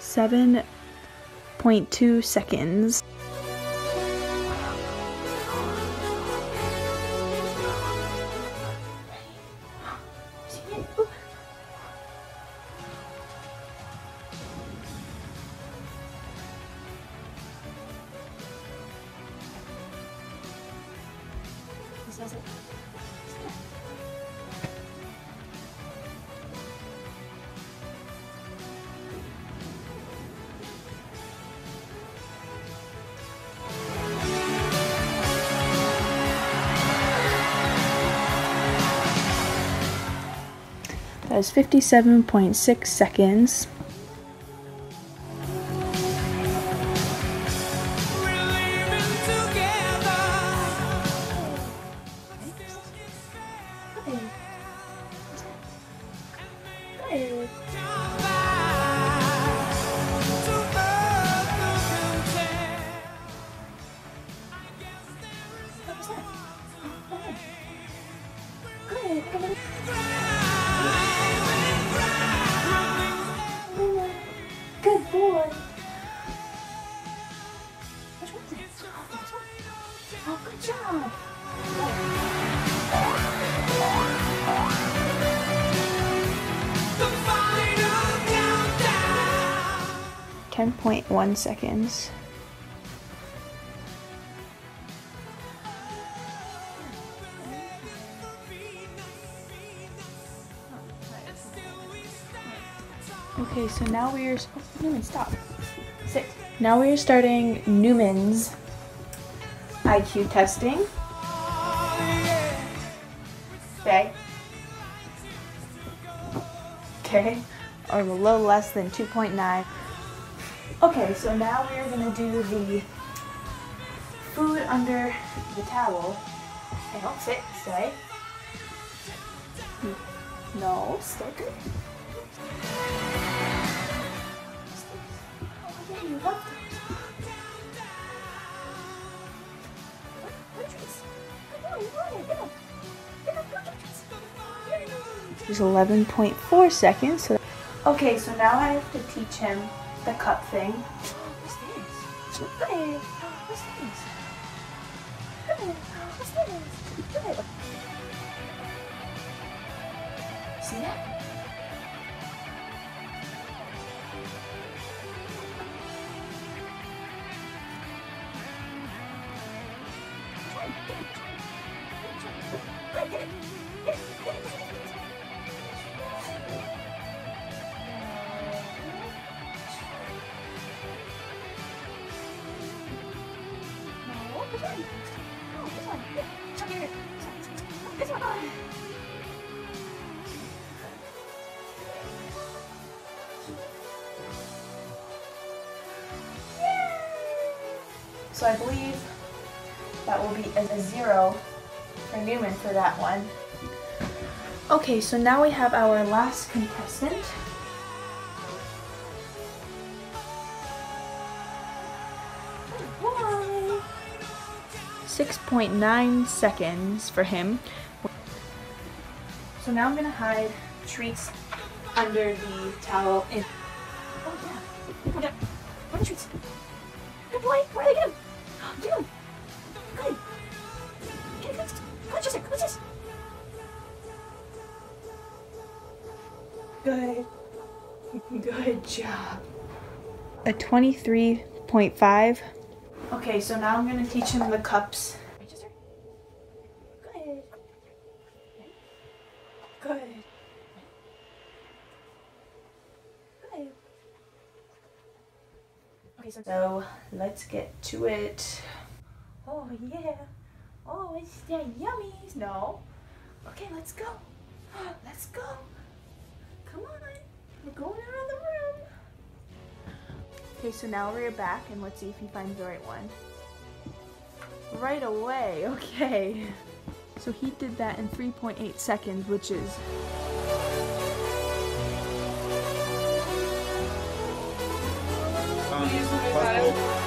7.2 seconds. That is 57.6 seconds. Good boy. Which one is it? This one? Oh, good job. 10.1 seconds. Okay, so now we are. Oh, Newman, stop. Sit. Now we are starting Newman's IQ testing. Okay. Okay. Or a little less than 2.9. Okay, so now we are going to do the food under the towel. Okay, don't sit, stay. No, stay. There's 11.4 seconds. So okay, so now I have to teach him the cup thing. What's this? Good. What's this? Good. What's this? Good. See that? So I believe that will be a 0 for Newman for that one. Okay, so now we have our last contestant. Why? 6.9 seconds for him. So now I'm gonna hide treats under the towel. Oh yeah. Where are the treats? Good boy. Where are they? Get him. Get him. Good. Get him. What's this? What's this? Good. Good job. A 23.5. Okay, so now I'm going to teach him the cups. Good. Good. Good. Okay, so let's get to it. Oh, yeah. Oh, it's the yummies. No. Okay, let's go. Let's go. Come on. We're going around the room. Okay, so now we're back, and let's see if he finds the right one. Right away. Okay. So he did that in 3.8 seconds, which is... Puzzle.